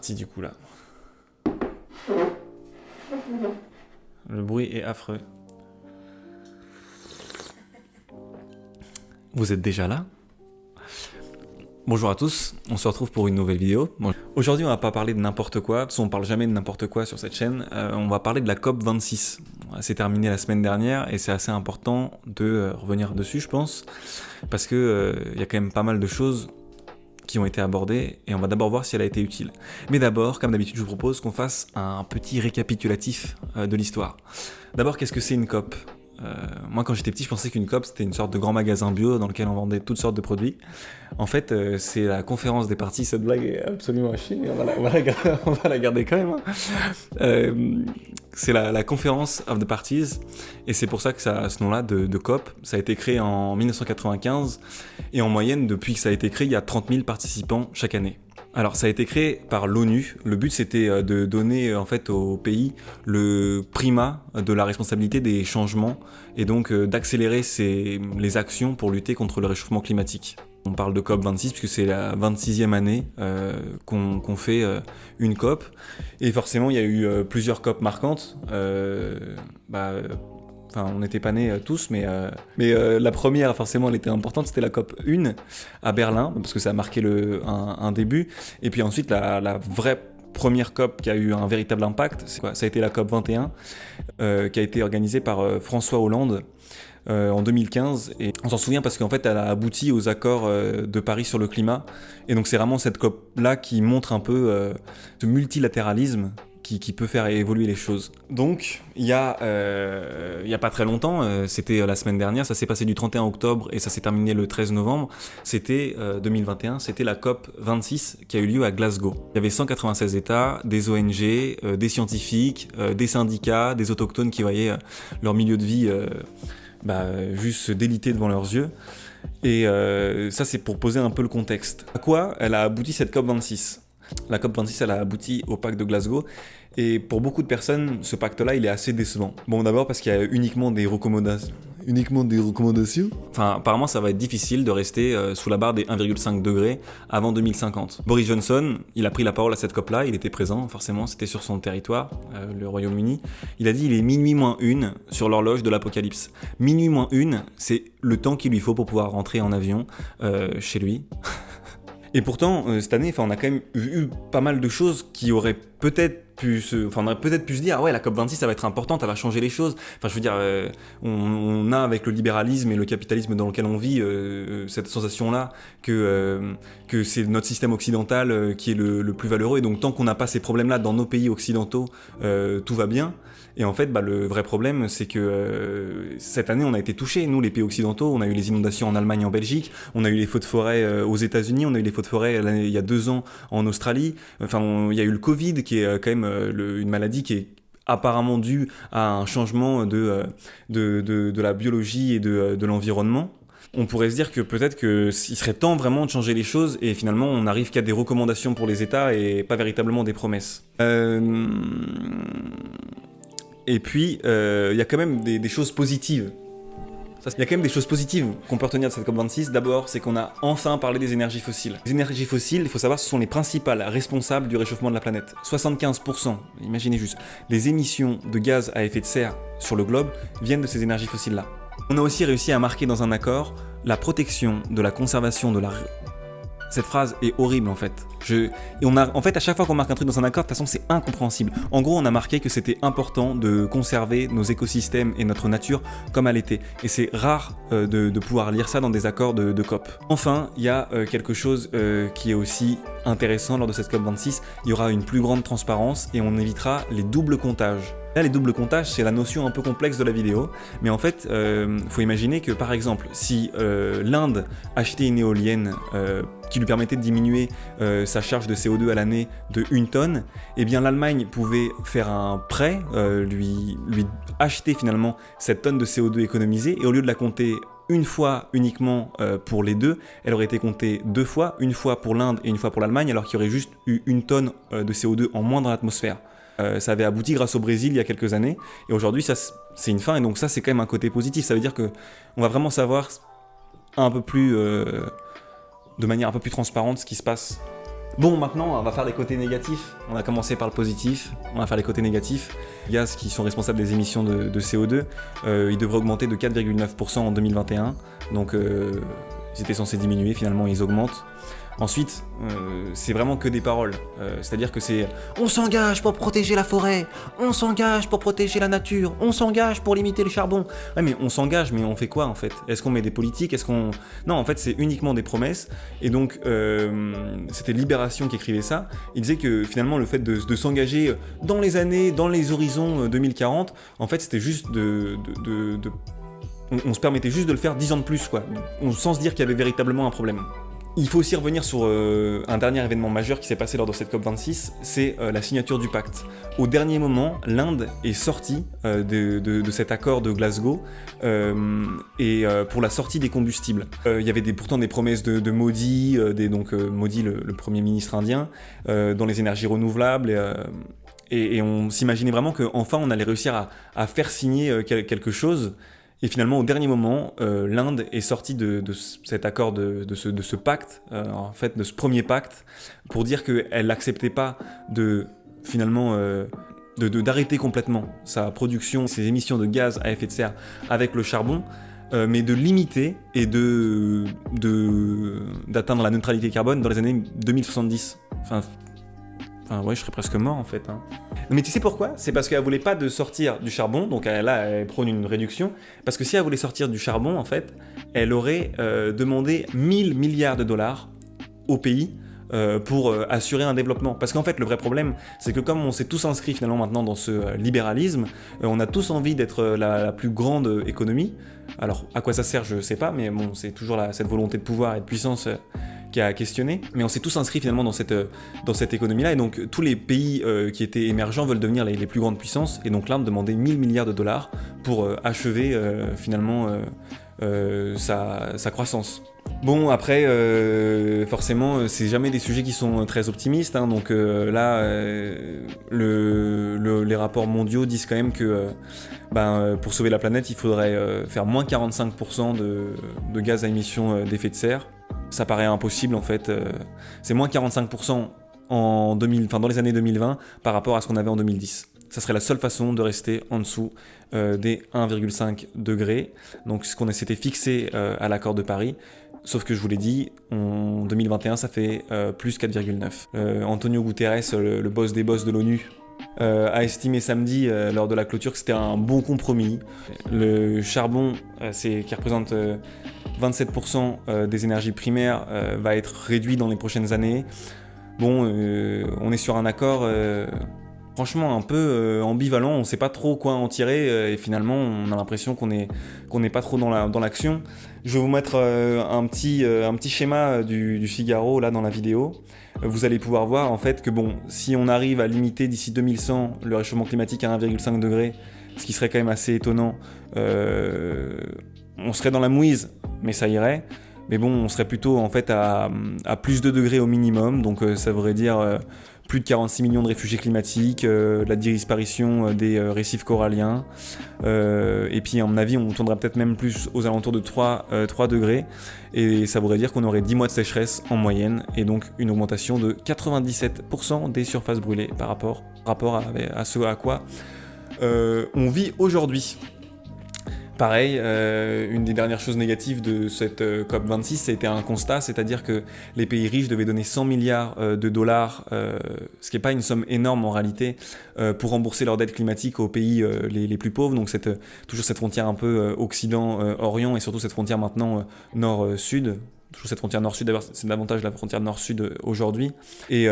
parti du coup là. Le bruit est affreux. Vous êtes déjà là ? Bonjour à tous, on se retrouve pour une nouvelle vidéo. Bon, aujourd'hui on va pas parler de n'importe quoi, parce qu'on parle jamais de n'importe quoi sur cette chaîne, on va parler de la COP26. C'est terminé la semaine dernière et c'est assez important de revenir dessus je pense, parce que y a quand même pas mal de choses qui ont été abordées et on va d'abord voir si elle a été utile. Mais d'abord, comme d'habitude, je vous propose qu'on fasse un petit récapitulatif de l'histoire. D'abord, qu'est-ce que c'est une COP ? Moi, quand j'étais petit, je pensais qu'une COP, c'était une sorte de grand magasin bio dans lequel on vendait toutes sortes de produits. En fait, c'est la conférence des parties. Cette blague est absolument à chier, mais on va la garder quand même. C'est la conférence of the parties, et c'est pour ça que ça a ce nom-là de COP. Ça a été créé en 1995, et en moyenne, depuis que ça a été créé, il y a 30 000 participants chaque année. Alors ça a été créé par l'ONU, le but c'était de donner en fait aux pays le primat de la responsabilité des changements et donc d'accélérer les actions pour lutter contre le réchauffement climatique. On parle de COP26 puisque c'est la 26e année qu'on fait une COP et forcément il y a eu plusieurs COP marquantes. Enfin, on n'était pas nés tous, mais la première, forcément, elle était importante, c'était la COP 1 à Berlin, parce que ça a marqué un début. Et puis ensuite, la vraie première COP qui a eu un véritable impact, ça a été la COP 21, qui a été organisée par François Hollande en 2015. Et on s'en souvient parce qu'en fait, elle a abouti aux accords de Paris sur le climat. Et donc, c'est vraiment cette COP-là qui montre un peu ce multilatéralisme qui peut faire évoluer les choses. Donc, il y a pas très longtemps, c'était la semaine dernière, ça s'est passé du 31 octobre et ça s'est terminé le 13 novembre, c'était 2021, c'était la COP 26 qui a eu lieu à Glasgow. Il y avait 196 États, des ONG, des scientifiques, des syndicats, des autochtones qui voyaient leur milieu de vie juste se déliter devant leurs yeux. Et ça, c'est pour poser un peu le contexte. À quoi elle a abouti cette COP 26 ? La COP26, elle a abouti au pacte de Glasgow, et pour beaucoup de personnes, ce pacte-là, il est assez décevant. Bon, d'abord parce qu'il y a uniquement des recommandations. Enfin, apparemment, ça va être difficile de rester sous la barre des 1,5 degrés avant 2050. Boris Johnson, il a pris la parole à cette COP-là, il était présent, forcément, c'était sur son territoire, le Royaume-Uni. Il a dit, il est minuit moins 1 sur l'horloge de l'apocalypse. Minuit moins 1, c'est le temps qu'il lui faut pour pouvoir rentrer en avion chez lui. Et pourtant, cette année, on a quand même eu pas mal de choses qui auraient peut-être pu on aurait peut-être pu se dire, ah ouais, la COP26, ça va être importante, elle va changer les choses. Enfin, je veux dire, on a avec le libéralisme et le capitalisme dans lequel on vit, cette sensation-là que c'est notre système occidental qui est le plus valeureux. Et donc, tant qu'on n'a pas ces problèmes-là dans nos pays occidentaux, tout va bien. Et en fait, le vrai problème, c'est que cette année, on a été touchés, nous, les pays occidentaux. On a eu les inondations en Allemagne et en Belgique, on a eu les feux de forêt aux États-Unis, on a eu les feux de forêt il y a 2 ans en Australie. Enfin, il y a eu le Covid, qui est quand même une maladie qui est apparemment due à un changement de la biologie et de l'environnement. On pourrait se dire que peut-être qu'il serait temps vraiment de changer les choses et finalement on n'arrive qu'à des recommandations pour les États et pas véritablement des promesses. Et puis, il y a quand même des choses positives. Il y a quand même des choses positives qu'on peut retenir de cette COP26. D'abord, c'est qu'on a enfin parlé des énergies fossiles. Les énergies fossiles, il faut savoir, ce sont les principales responsables du réchauffement de la planète. 75%, imaginez juste, des émissions de gaz à effet de serre sur le globe viennent de ces énergies fossiles-là. On a aussi réussi à marquer dans un accord la protection de la conservation de la... Cette phrase est horrible en fait. En fait, à chaque fois qu'on marque un truc dans un accord, de toute façon, c'est incompréhensible. En gros, on a marqué que c'était important de conserver nos écosystèmes et notre nature comme elle était. Et c'est rare de pouvoir lire ça dans des accords de COP. Enfin, il y a quelque chose qui est aussi intéressant lors de cette COP26. Il y aura une plus grande transparence et on évitera les doubles comptages. Là, les doubles comptages, c'est la notion un peu complexe de la vidéo, mais en fait, faut imaginer que par exemple, si l'Inde achetait une éolienne qui lui permettait de diminuer sa charge de CO2 à l'année de 1 tonne, eh bien l'Allemagne pouvait faire un prêt, lui acheter finalement cette tonne de CO2 économisée, et au lieu de la compter une fois uniquement pour les deux, elle aurait été comptée 2 fois, une fois pour l'Inde et une fois pour l'Allemagne, alors qu'il y aurait juste eu 1 tonne de CO2 en moins dans l'atmosphère. Ça avait abouti grâce au Brésil il y a quelques années, et aujourd'hui ça c'est une fin, et donc ça c'est quand même un côté positif. Ça veut dire que on va vraiment savoir un peu plus de manière un peu plus transparente ce qui se passe Bon, maintenant, on va faire les côtés négatifs. On a commencé par le positif, on va faire les côtés négatifs. Les gaz qui sont responsables des émissions de CO2, ils devraient augmenter de 4,9% en 2021. Donc, ils étaient censés diminuer, finalement, ils augmentent. Ensuite, c'est vraiment que des paroles. C'est-à-dire que c'est « on s'engage pour protéger la forêt, on s'engage pour protéger la nature, on s'engage pour limiter le charbon ». Ouais, mais on s'engage, mais on fait quoi en fait ? Est-ce qu'on met des politiques ? Est-ce qu'on... Non, en fait, c'est uniquement des promesses. Et donc, c'était Libération qui écrivait ça. Il disait que finalement, le fait de s'engager dans les années, dans les horizons 2040, en fait, c'était juste on se permettait juste de le faire 10 ans de plus, quoi, sans se dire qu'il y avait véritablement un problème. Il faut aussi revenir sur un dernier événement majeur qui s'est passé lors de cette COP26, c'est la signature du pacte. Au dernier moment, l'Inde est sortie de cet accord de Glasgow pour la sortie des combustibles. Il y avait pourtant des promesses de Modi, Modi le Premier ministre indien, dans les énergies renouvelables, et on s'imaginait vraiment qu'enfin on allait réussir à faire signer quelque chose. Et finalement, au dernier moment, l'Inde est sortie de cet accord, de ce pacte, en fait, de ce premier pacte, pour dire qu'elle n'acceptait pas d'arrêter complètement sa production, ses émissions de gaz à effet de serre avec le charbon, mais de limiter et d'atteindre la neutralité carbone dans les années 2070. Enfin, ouais, je serais presque mort en fait. Hein. Mais tu sais pourquoi ? C'est parce qu'elle voulait pas de sortir du charbon, donc là, elle prône une réduction. Parce que si elle voulait sortir du charbon, en fait, elle aurait demandé 1000 milliards de dollars au pays pour assurer un développement. Parce qu'en fait, le vrai problème, c'est que comme on s'est tous inscrits finalement maintenant dans ce libéralisme, on a tous envie d'être la plus grande économie. Alors, à quoi ça sert, je sais pas, mais bon, c'est toujours cette volonté de pouvoir et de puissance qui a questionné, mais on s'est tous inscrits finalement dans cette économie-là, et donc tous les pays qui étaient émergents veulent devenir les plus grandes puissances, et donc l'Inde demandait 1000 milliards de dollars pour achever finalement sa croissance. Bon, après, forcément, c'est jamais des sujets qui sont très optimistes, hein, donc là, les rapports mondiaux disent quand même que pour sauver la planète, il faudrait faire moins 45% de gaz à émission d'effet de serre. Ça paraît impossible en fait, c'est moins 45% dans les années 2020 par rapport à ce qu'on avait en 2010. Ça serait la seule façon de rester en dessous des 1,5 degrés, donc ce qu'on s'était fixé à l'accord de Paris. Sauf que je vous l'ai dit, en 2021 ça fait plus 4,9. Antonio Guterres, le boss des boss de l'ONU, a estimé samedi lors de la clôture que c'était un bon compromis. Le charbon, qui représente 27% des énergies primaires, va être réduit dans les prochaines années. Bon, on est sur un accord franchement un peu ambivalent, on ne sait pas trop quoi en tirer, et finalement on a l'impression qu'on est pas trop dans l'action. Je vais vous mettre un petit schéma du Figaro là dans la vidéo. Vous allez pouvoir voir en fait que bon, si on arrive à limiter d'ici 2100 le réchauffement climatique à 1,5 degré, ce qui serait quand même assez étonnant, on serait dans la mouise, mais ça irait. Mais bon, on serait plutôt en fait à plus de degrés au minimum, donc ça voudrait dire plus de 46 millions de réfugiés climatiques, la disparition des récifs coralliens, et puis à mon avis on tournerait peut-être même plus aux alentours de 3 degrés, et ça voudrait dire qu'on aurait 10 mois de sécheresse en moyenne, et donc une augmentation de 97% des surfaces brûlées par rapport à ce à quoi on vit aujourd'hui. Pareil, une des dernières choses négatives de cette COP26, ça a été un constat, c'est-à-dire que les pays riches devaient donner 100 milliards de dollars, ce qui n'est pas une somme énorme en réalité, pour rembourser leurs dettes climatiques aux pays les plus pauvres, donc toujours cette frontière un peu Occident-Orient, et surtout cette frontière maintenant Nord-Sud. Toujours cette frontière nord-sud, d'ailleurs c'est davantage la frontière nord-sud aujourd'hui, et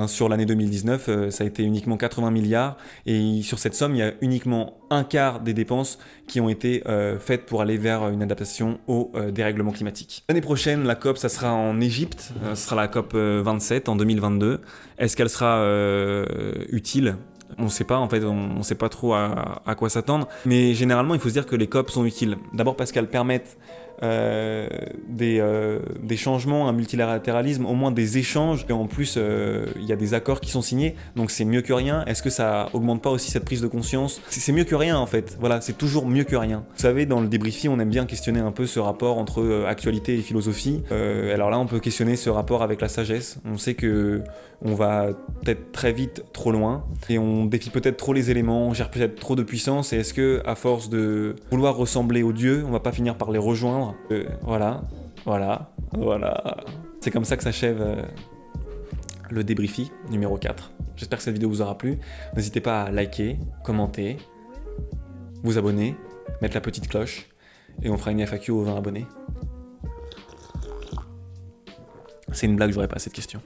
sur l'année 2019 ça a été uniquement 80 milliards, et sur cette somme il y a uniquement un quart des dépenses qui ont été faites pour aller vers une adaptation au dérèglement climatique. L'année prochaine la COP ça sera en Égypte, ce sera la COP 27 en 2022. Est-ce qu'elle sera utile ? On ne sait pas, en fait, on ne sait pas trop à quoi s'attendre, mais généralement il faut se dire que les COP sont utiles. D'abord parce qu'elles permettent des changements, un multilatéralisme, au moins des échanges, et en plus il y a des accords qui sont signés, donc c'est mieux que rien. Est-ce que ça augmente pas aussi cette prise de conscience? C'est mieux que rien en fait, voilà, c'est toujours mieux que rien. Vous savez, dans le débriefing, on aime bien questionner un peu ce rapport entre actualité et philosophie. Alors là, on peut questionner ce rapport avec la sagesse. On sait que on va peut-être très vite trop loin, et on défie peut-être trop les éléments, on gère peut-être trop de puissance, et est-ce que, à force de vouloir ressembler aux dieux, on va pas finir par les rejoindre? Voilà. C'est comme ça que s'achève le débriefing numéro 4. J'espère que cette vidéo vous aura plu. N'hésitez pas à liker, commenter, vous abonner, mettre la petite cloche, et on fera une FAQ aux 20 abonnés. C'est une blague, j'aurais pas cette question.